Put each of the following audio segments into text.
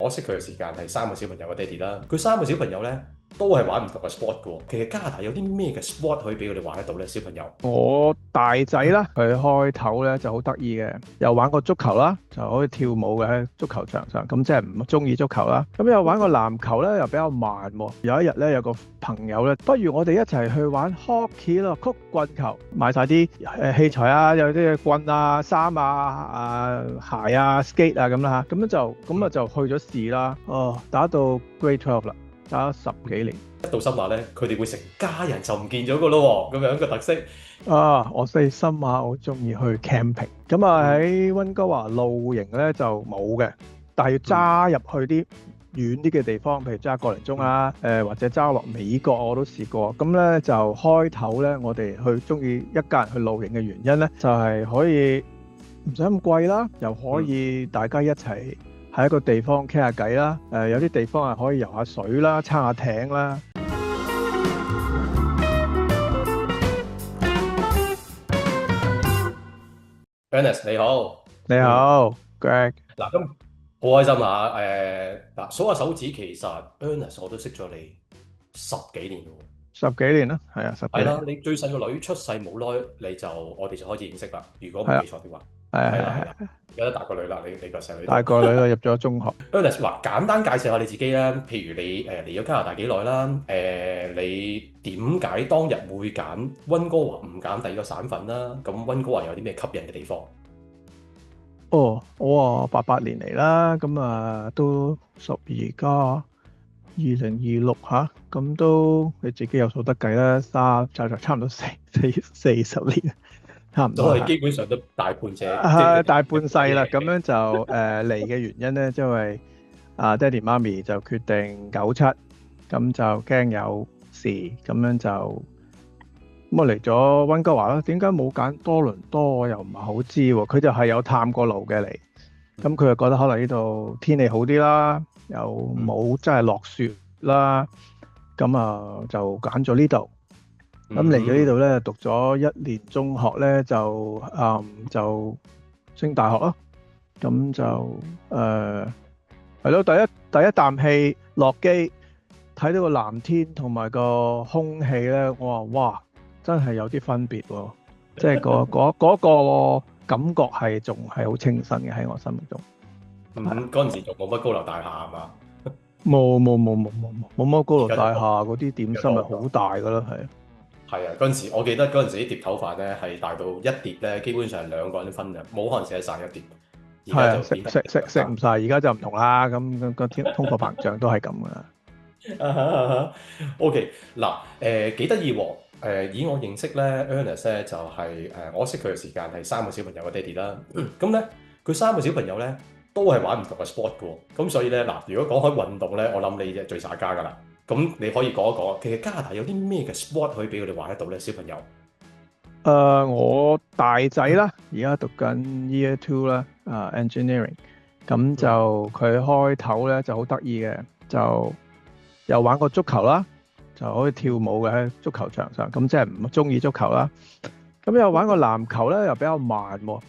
我識佢嘅時間係3個小朋友嘅爹哋啦。佢3個小朋友咧都係玩唔同嘅 sport 嘅喎。其實加拿大有啲咩嘅 sport 可以俾佢哋玩得到咧？小朋友。我大仔啦，佢開頭咧就好得意嘅，又玩過足球啦，就可以跳舞嘅喺足球場上，咁即係唔中意足球啦。咁又玩過籃球咧，又比較慢喎。有一日咧，有個朋友咧，不如我哋一齊去玩 hockey 咯，曲棍球，買晒啲器材啊，有啲棍啊、衫啊、鞋啊、skate 啊咁啦嚇，咁就去咗試啦。打到 Grade 12啦，打咗10幾年。一到深話咧，佢哋會成家人就唔見咗個咯喎，咁樣嘅特色。我細心啊，我中意去 camping。咁啊喺溫哥華露營咧就冇嘅，但係要揸入去啲遠啲嘅地方，譬如揸個零鐘啦，或者揸落美國我都試過。咁咧就開頭咧，我哋去中意一家人去露營嘅原因咧，就係可以唔使咁貴啦，又可以大家一齊喺一個地方傾下偈啦。有啲地方係可以游下水啦，撐下艇啦。Ernest 你好。你好，Greg。嗱，咁好開心啊！嗱，數下手指，其實 Ernest 我都識咗你10幾年咯10幾年啦，係啊，10幾喎。係年。啦，你最細個女出世冇耐，我哋就開始認識啦。如果唔係啊，記錯的話，係啊，係啦係啦，係啊，而家都大個女啦，你個細女都大個女啦，入咗中學。Ernest 話簡單介紹下你自己啦。譬如你嚟咗加拿大幾耐啦？你點解當日會揀溫哥華唔揀第二個省份啦？咁溫哥華有啲咩吸引嘅地方？我88年嚟啦，咁都而家2026吓，咁都你自己有數得計啦，就差唔多40年，差唔多都係基本上都大半隻，大半世啦。咁樣就嚟嘅原因咧，因為爹哋媽咪就決定97，咁就驚有事，咁樣就。咁我嚟咗溫哥華啦，點解冇揀多倫多？我又唔係好知喎。佢就係有探過路嘅嚟，咁佢就覺得可能呢度天氣好啲啦，又冇真係落雪啦，咁就揀咗呢度。咁嚟咗呢度咧，讀咗1年中學咧，就升大學咯。咁就係咯，第一啖氣落機，睇到個藍天同埋個空氣咧，我話哇！真係有啲分別喎，即係嗰個感覺係仲係好清新嘅喺我心目中。嗰陣時仲冇乜高樓大廈係嘛？冇乜高樓大廈，嗰啲點心係好大㗎啦，係。係啊，嗰陣時我記得嗰陣時啲碟頭飯咧係大到一碟咧，基本上係2個人分嘅，冇可能食得晒一碟。係啊，食唔晒，而家就唔同啦。咁個通貨膨脹都係咁噶。OK， 嗱，幾得意喎。以我認識咧 Ernest 咧就係我識佢嘅時間係3個小朋友嘅爹哋啦。咁咧佢3個小朋友咧都係玩唔同嘅 sport 嘅喎。咁所以咧嗱，如果講開運動咧，我諗你就最耍家㗎啦。咁你可以講一講，其實加拿大有啲咩嘅 sport 可以俾佢哋玩得到咧？小朋友。我大仔啦，而家讀緊 Year 2啦，engineering。咁就佢開頭咧就好得意嘅，就又玩過足球啦。就可以跳舞嘅喺足球場上，咁即係唔中意足球啦。咁又玩過籃球咧，又比較慢喎。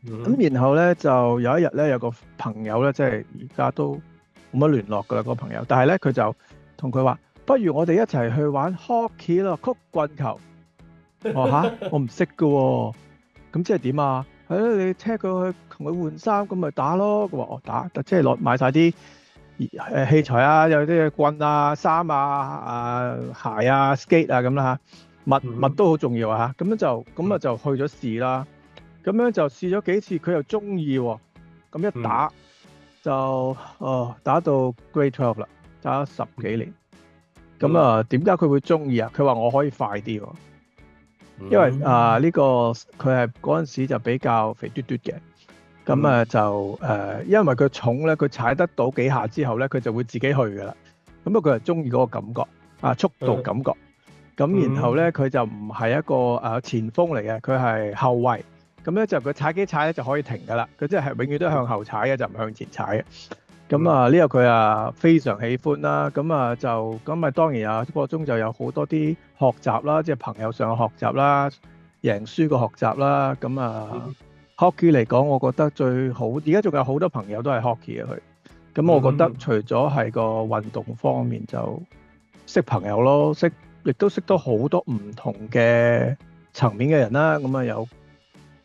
咁然後咧就有一日咧，有個朋友咧，即係而家都冇乜聯絡噶啦，個朋友。但係咧佢就同佢話：不如我哋一齊去玩 hockey 咯，曲棍球。我話吓，我唔識噶喎。咁即係點啊？你車佢去同佢換衫，咁咪打咯。佢話我打，即係買晒啲器材啊，有啲棍啊、衫啊、鞋啊、skate 啊咁啦嚇，襪都好重要啊嚇。咁就去咗試啦。咁樣就試咗幾次，佢又中意喎。咁一打就打到 Grade 12啦，打咗10幾年。咁點解佢會中意啊？佢話我可以快啲喎，因為呢個佢係嗰陣時就比較肥嘟嘟嘅。咁因為佢重咧，佢踩得到幾下之後咧，佢就會自己去噶啦。咁佢係中意嗰個感覺速度感覺。咁然後咧，佢就唔係一個前鋒嚟嘅，佢係後衞。咁咧就佢踩幾踩咧就可以停噶啦。佢即係永遠都向後踩嘅，就唔向前踩嘅。呢個佢非常喜歡啦。當然個中就有好多啲學習啦，即係朋友上嘅學習啦，贏輸嘅學習啦。hockey 嚟講，我覺得最好。而家仲有好多朋友都係 hockey 嘅佢。咁我覺得除咗係個運動方面就識朋友咯，亦都識到好多唔同嘅層面嘅人啦。咁啊有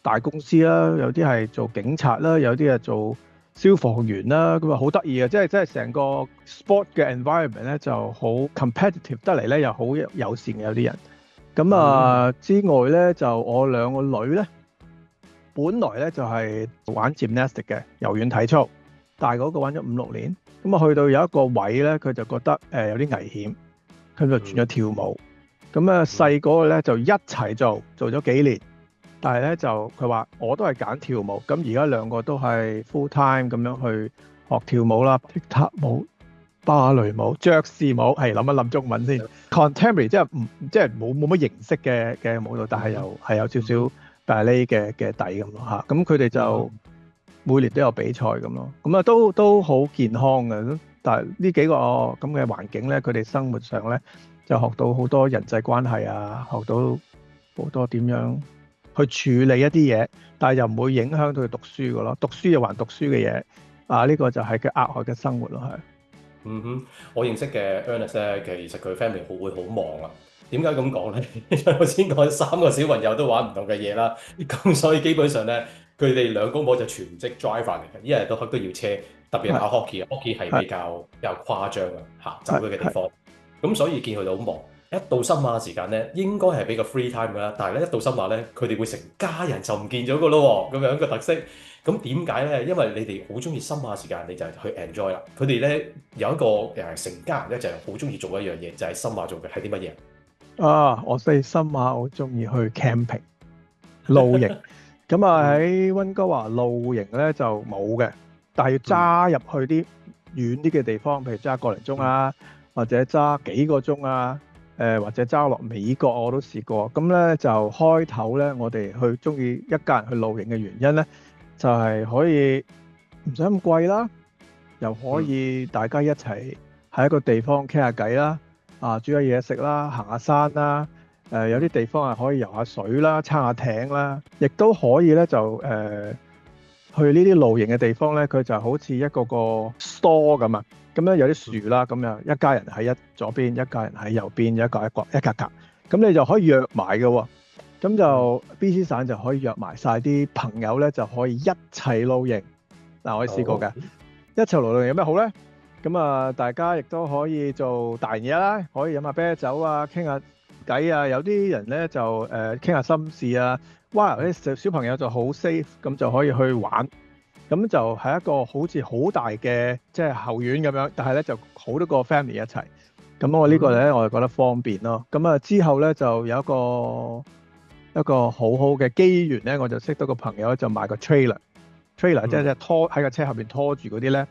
大公司啦，有啲係做警察啦，有啲係做消防員啦。咁啊好得意嘅，即係成個 sport 嘅 environment 咧就好 competitive 得嚟咧，又好友善嘅有啲人。咁之外咧就我兩個女咧，本來咧就係玩 gymnastic 嘅柔軟體操，大嗰個玩咗5、6年，咁啊去到有一個位咧，佢就覺得有啲危險，佢就轉咗跳舞。咁啊細嗰個咧就一齊做咗幾年，但係咧就佢話我都係揀跳舞。咁而家兩個都係 full time 咁樣去學跳舞啦，踢踏舞、芭蕾舞、爵士舞，係諗一諗中文先。Contemporary 即係冇乜形式嘅舞蹈，但係又係有少少ballet 嘅底咁咯嚇。咁佢哋就每年都有比賽咁咯。咁啊都好健康嘅。但係呢幾個咁嘅環境咧，佢哋生活上咧就學到好多人際關係啊，學到好多點樣去處理一啲嘢，但係又唔會影響到佢讀書嘅咯。讀書又還讀書嘅嘢啊，呢個就係佢額外嘅生活咯，係。嗯哼，我認識嘅 Ernest 咧，其實佢 family 會好忙啊。點解咁講咧？因為我先講3個小朋友都玩唔同嘅嘢啦，咁所以基本上咧，佢哋兩公婆就全職 drive 翻嚟嘅，一日到黑都要車。特別係打 hockey 係比較誇張啊，嚇走佢嘅地方。咁所以見佢哋好忙。一到深馬時間咧，應該係比較 free time 㗎啦。但係咧一到深馬咧，佢哋會成家人就唔見咗㗎咯喎，咁樣嘅特色。咁點解咧？因為你哋好中意深馬時間，你就係去 enjoy 啦。佢哋咧有一個成家人咧就係好中意做一樣嘢，就係深馬做嘅係啲乜嘢？我哋深馬好中意去 camping 露營。咁啊喺溫哥華露營咧就冇嘅，但係要揸入去啲遠啲嘅地方，譬如揸個零鐘啊，或者揸幾個鐘啊，或者揸落美國我都試過。咁咧就開頭咧，我哋去中意一家人去露營嘅原因咧，就係可以唔使咁貴啦，又可以大家一齊喺一個地方傾下偈啦，煮下嘢食啦，行下山啦。有啲地方係可以游下水啦，撐下艇啦，亦都可以咧就去呢啲露營嘅地方咧，佢就好似一個 store 咁啊。咁咧有啲樹啦，咁又一家人喺左邊，一家人喺右邊，一格，咁你就可以約埋嘅喎。咁就 BC 省就可以約埋晒啲朋友咧，就可以一齊露營。嗱，我試過嘅，一齊露營有咩好咧？咁啊，大家亦都可以做大嘢啦，可以飲下啤酒啊，傾下偈啊，有啲人咧就傾下心事啊。哇！啲小朋友就好 safe，咁就可以去玩。咁就係一個好似好大嘅即係後院咁樣，但係咧就好多個 family 一齊。咁我呢個咧我就覺得方便咯。咁啊之後咧就有一個好好嘅機緣咧，我就識到個朋友就買個 trailer，即係拖喺個車後邊拖住嗰啲咧，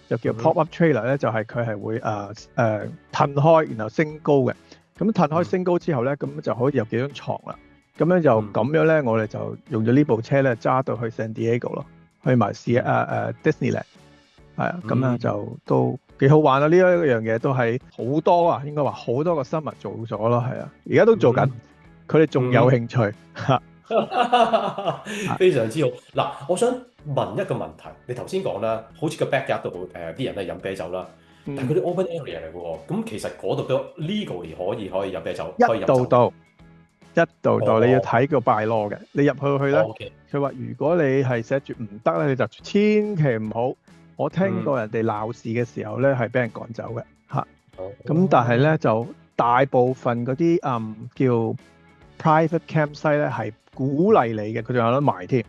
就叫 pop up trailer 咧，就係佢係會褪開，然後升高嘅。咁褪開升高之後咧，咁就可以有幾張床啦。咁樣就咁樣咧，我哋就用咗呢部車咧揸到去 San Diego 咯，去埋Disneyland， 係啊，咁啊就都幾好玩啦。呢一樣嘢都係好多啊，應該話好多個 summer 做咗咯，係啊，而家都做緊，佢哋仲有興趣嚇。非常之好。嗱，我想問一個問題，你頭先講啦，好似個 backyard 度啲人咧飲啤酒啦，但係佢啲 open area 嚟嘅喎，咁其實嗰度都 legally 可以飲啤酒，可以飲酒。一度你要睇個 bylaw 嘅，你入去咧，佢話如果你係寫住唔得咧，你就千祈唔好。我聽過人哋鬧事嘅時候咧，係俾人趕走嘅嚇。咁但係咧就大部分嗰啲叫 private campsite 咧係鼓勵你嘅，佢仲有得賣添。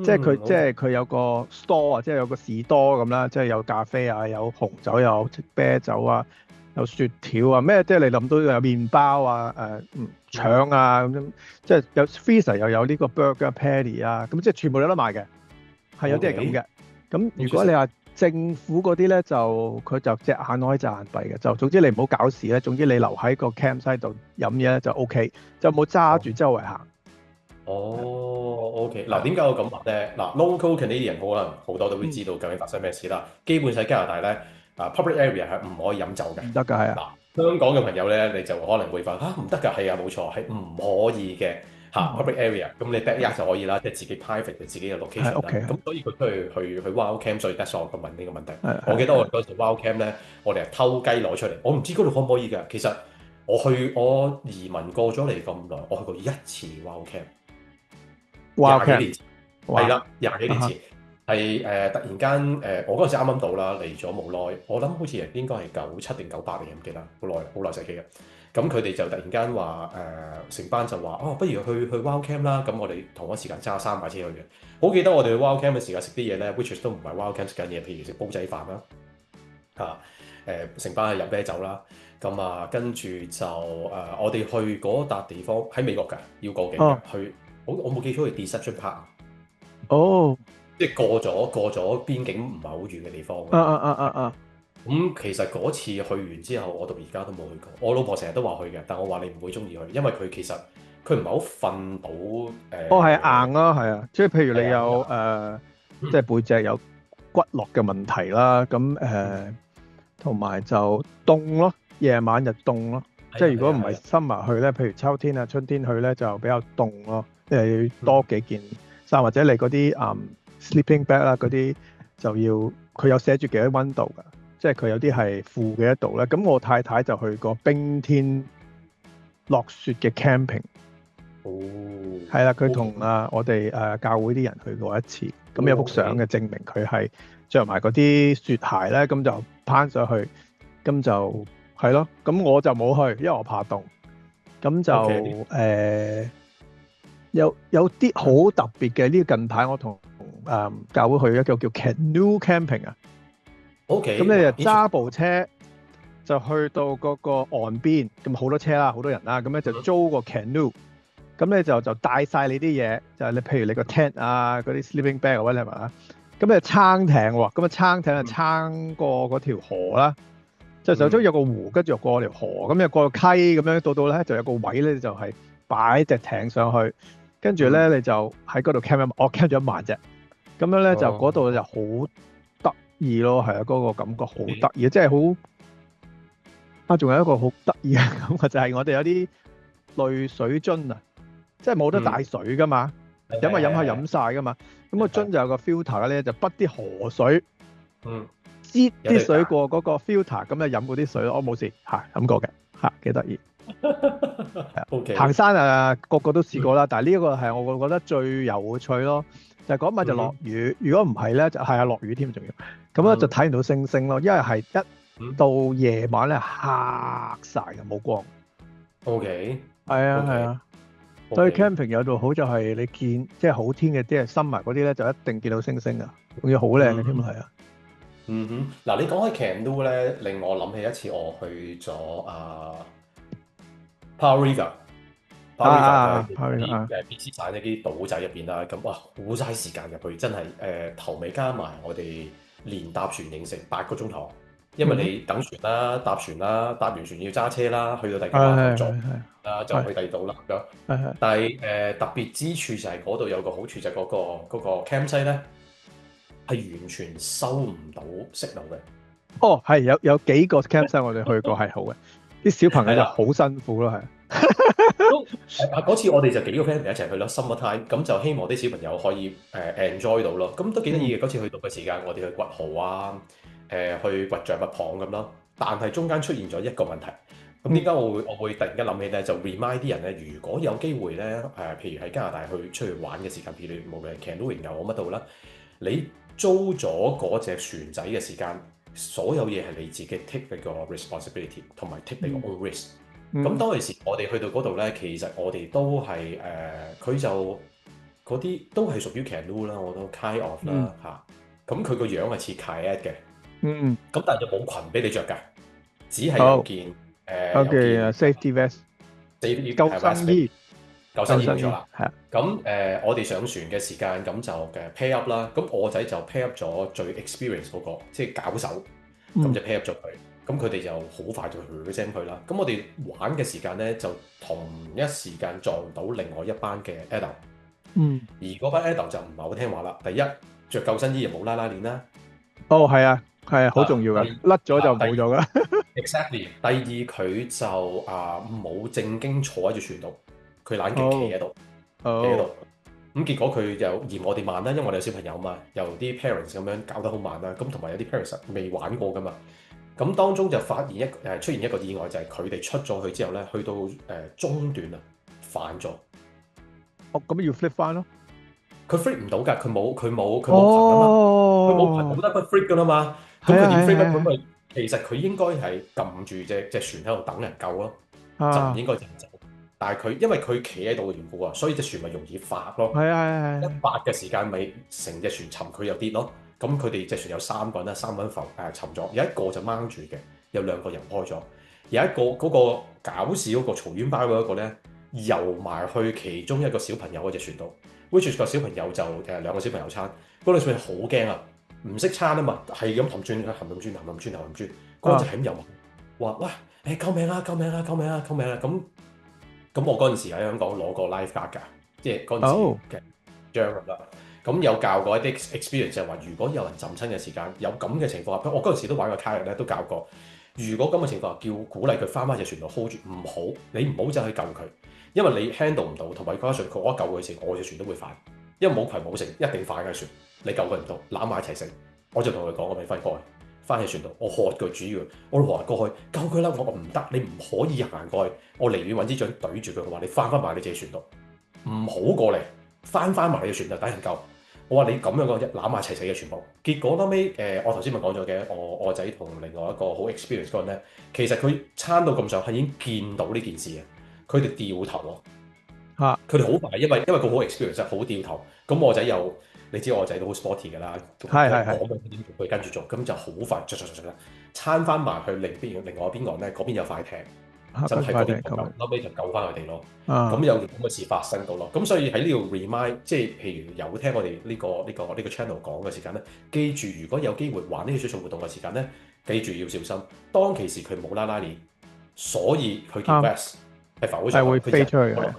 即係佢有個 store 啊，即係有個士多咁啦，即係有咖啡啊，有紅酒，有啤酒啊。有雪條啊，咩即係你諗到有麵包啊、腸啊咁樣，即係有 freezer 又有呢個 burger patty 啊，咁即係全部有得賣嘅，係有啲係咁嘅。咁如果你話政府嗰啲咧，就佢就隻眼開隻眼閉嘅，就總之你唔好搞事咧，總之你留喺個 campsite 度飲嘢咧就 OK，就冇揸住周圍行。OK。嗱，點解我咁問咧？嗱 ，local Canadian 可能好多都會知道究竟發生咩事啦。基本上加拿大咧。public area 係唔可以飲酒嘅，唔得㗎，係啊。嗱，香港嘅朋友咧，你就可能會話唔得㗎，係啊，冇錯，係唔可以嘅。public area，咁你 backyard 就可以啦，即係自己 private 嘅自己嘅 location 啦。係屋企係咁所以佢都去 wild camp，所以 that's why 我問呢個問題。係我記得我係嗰時 wild camp 咧，我哋係偷雞攞出嚟，我唔知嗰度可唔可以㗎。其實我移民過咗嚟咁耐，我去過一次 wild camp，廿幾 Wildcat 年前，係哇啦，廿幾年啊前係突然間我嗰陣時啱啱到啦，嚟咗冇耐，我諗好似應該係97定98年，唔記得，好耐世紀嘅。咁佢哋就突然間話成班就話不如去 wild camp 啦。咁我哋同一時間揸3架車去嘅。好記得我哋去 wild camp 嘅時間食啲嘢咧，which 都唔係 wild camp 食緊嘢，譬如食煲仔飯啦，成班係飲啤酒啦。咁跟住就我哋去嗰笪地方喺美國㗎，要過境嘅，去我冇記錯係 Deception Park，即係過咗邊境唔係好遠嘅地方。咁其實嗰次去完之後，我到而家都冇去過。我老婆成日都話去嘅，但我話你唔會中意去，因為佢其實佢唔係好瞓到係硬咯，係啊，即係譬如你有即係背脊有骨骼嘅問題啦，咁同埋就凍咯，夜晚就凍咯。即係如果唔係 summer 去咧，譬如秋天啊、春天去咧就比較凍咯，即係要多幾件衫，或者你嗰啲sleeping bag 啦嗰啲就要佢有寫住幾多溫度㗎。即係佢有啲係負幾多度咧，咁我太太就去過冰天落雪嘅 camping，係啦，佢同我哋教會啲人去過一次，咁有幅相嘅證明佢係着埋嗰啲雪鞋咧，咁就攀上去，咁就係咯，咁我就冇去，因為我怕凍，咁就有啲好特別嘅呢個近排我同教會去一個叫 canoe camping 啊。咁你就揸部車就去到嗰個岸邊，咁好多車啦，好多人啦，咁咧就租個 canoe，咁你就帶晒你啲嘢，就係你譬如你個 tent 啊，嗰啲 sleeping bag 或者係嘛，咁你撐艇喎，咁撐艇就撐過嗰條河啦，就首先有個湖，跟住又過條河，咁又過個溪，咁樣到咧就有個位咧就係擺隻艇上去，跟住咧你就喺嗰度 camp，我 camp 咗一晚啫，咁樣咧就嗰度就好咯，係啊，嗰個感覺好得意，即係好仲有一個好得意嘅感覺就係我哋有啲濾水樽啊，即係冇得帶水噶嘛，飲晒噶嘛，咁個樽就有個 filter 咧，就筆啲河水，擠啲水過嗰個 filter，咁就飲嗰啲水咯，我冇事飲過嘅幾得意。行山個個都試過啦，但係呢一個係我覺得最有趣咯。就嗰晚就落雨，如果唔係咧，就係落雨添，仲要咁咧就睇唔到星星咯，因為係一到夜晚咧黑晒嘅，冇光。係啊，所以 camping 有度好就係你見即係好天嘅啲係summer嗰啲咧，就一定見到星星啊，仲要好靚嘅添，係啊。嗱，你講開 canoe 咧，令我諗起一次我去咗Powell River。BC 省一啲島仔入邊啦，咁哇好嘥時間入去，真係頭尾加埋我哋連搭船形成8個鐘頭，因為你等船啦、搭船啦、搭完船要揸車啦，去到第二個碼頭就去第二度啦咁樣。但係特別之處就係嗰度有個好處就係嗰個 camp site 咧係完全收唔到signal嘅。係有幾個 camp site 我哋去過係好嘅，啲小朋友就好辛苦咯，係。嗰次我哋就幾個 friend 一齊去咯 ，summer time，咁就希望啲小朋友可以enjoy 到咯，咁都幾得意嘅。嗰次去到嘅時間，我哋去掘蠔啊，去掘象拔蚌咁咯。但係中間出現咗一個問題，咁點解我會突然間諗起咧？就 remind 啲人咧，如果有機會咧，譬如喺加拿大出去玩嘅時間，譬如無論 canoeing 又好乜都好啦，你租咗嗰隻船仔嘅時間，所有嘢係你自己 take 你個 responsibility， 同埋 take 你個 own risk。咁當其時我哋去到嗰度咧，其實我哋都係佢就嗰啲都係屬於 canoe 啦，我都 kind of 啦嚇。咁佢個樣係似 kayak 嘅，咁但係就冇裙俾你着㗎，只係有件safety vest， 救生衣冇錯啦。咁我哋上船嘅時間咁就pair up 啦。咁我仔就 pair up 咗最 experience 嗰個，即係搞手，咁就 pair up 咗佢。咁佢哋就好快就去聲佢啦。咁我哋玩嘅時間咧，就同一時間撞到另外一班嘅 adult。而嗰班 adult 就唔係好聽話啦。第一，着救生衣又冇拉拉鏈啦。係啊，好重要噶，甩咗就冇咗噶。Exactly。第二，佢就冇正經坐喺隻船度，佢懶勁企喺度。喺度。哦，咁結果佢又嫌我哋慢啦，因為我哋有小朋友嘛，由啲 parents 咁樣搞得好慢啦。咁同埋有啲 parents 未玩過噶嘛。咁當中就發現出現一個意外，就係佢哋出咗去之後咧，去到中段啊反咗。哦，咁要 flip 翻咯。佢 flip 唔到㗎，佢冇裙啊嘛，佢冇裙哦，冇得不 flip 㗎啦嘛。咁係啊佢點 flip 咧？係啊咁咪其實佢應該係撳住隻船喺度等人救咯，就唔係啊，應該就走。但係佢因為佢企喺度嘅緣故啊，所以隻船咪容易發咯。係啊係啊一發嘅時間咪成隻船沉，佢又跌咯。咁佢哋隻船有3個人啦，3個人沉咗，有一個就掹住嘅，有2個人開咗，有一個嗰個搞事嗰個嘈冤巴嗰一個咧，游埋去其中一個小朋友嗰隻船度，which is 個小朋友就2個小朋友撐，嗰個小朋友好驚啊，唔識撐啊嘛，係咁氹轉，嗰隻係咁游埋，話喂救命啊救命啊救命啊救命啊咁我嗰陣時喺香港攞過 life guard 㗎，即係嗰陣時嘅章咁啦。咁有教過一啲 experience 就係話，如果有人浸親嘅時間，有咁嘅情況下，我嗰陣時都玩過卡人咧，都教過。如果咁嘅情況下，叫鼓勵佢翻返隻船度 hold 住，唔好你唔好走去救佢，因為你 handle 唔到，同埋加上佢我一救佢時，我隻船都會反，因為冇攜冇成，一定反嘅船，你救佢唔到，攬埋一齊死。我就同佢講，我咪翻過去，翻喺船度，我喝佢主要，我話過去救佢啦，我唔得，你唔可以行過去，我寧願揾支杖對住佢，我話你翻埋你隻船度，唔好過嚟，翻埋你隻船度等人救。我話你咁樣講，攬埋一齊死嘅全部。結果後尾我頭先咪講咗嘅，我仔同另外一個好 experience 嗰人咧，其實佢撐到咁上下已經見到呢件事嘅，佢哋掉頭喎。嚇，佢哋好快，因為佢好 experience，好掉頭。咁我仔又你知我仔都好 sporty 㗎啦，係講緊點做佢跟住做，咁就好快撐翻埋去另外一邊岸咧，嗰邊有塊艇。就係嗰邊後尾就救翻佢哋咯。咁有咁嘅事發生到咯。咁所以喺呢度 remind，即係譬如有聽我哋呢個 channel 講嘅時間咧，記住如果有機會玩呢啲水上活動嘅時間咧，記住要小心。當其時佢冇拉鏈，所以佢件 vest 係浮上，係會飛出去嘅。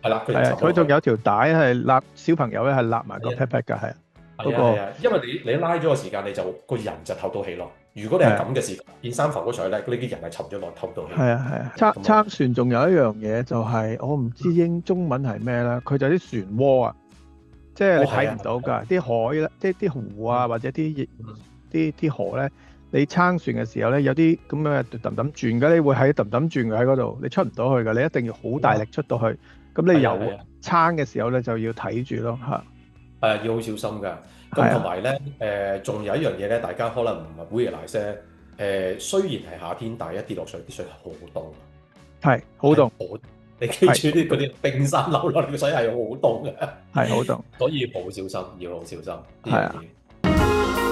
係啦，佢仲有條帶係揦小朋友咧，係揦埋個 pat pat 㗎，係。係啊，因為你拉咗個時間，你就個人就透到氣咯。如果你係咁嘅時間，件衫浮咗上去咧，呢啲人係沉咗落透到氣。係啊。撐船仲有一樣嘢就係我唔知中文係咩啦，佢就啲漩渦啊，即係你睇唔到㗎。啲海咧，即係啲湖啊，或者啲河咧，你撐船嘅時候咧，有啲咁嘅揼揼轉㗎，你會喺揼揼轉喺嗰度，你出唔到去㗎，你一定要好大力出到去。咁你游撐嘅時候咧，就要睇住咯嚇。要好小心㗎。咁同埋咧，仲有一樣嘢咧，大家可能唔係 realize 咧。雖然係夏天，但係一跌落水，啲水係好凍。係好凍。你記住啲嗰啲冰山流落嚟嘅水係好凍嘅。係好凍。所以好小心，要好小心。係啊。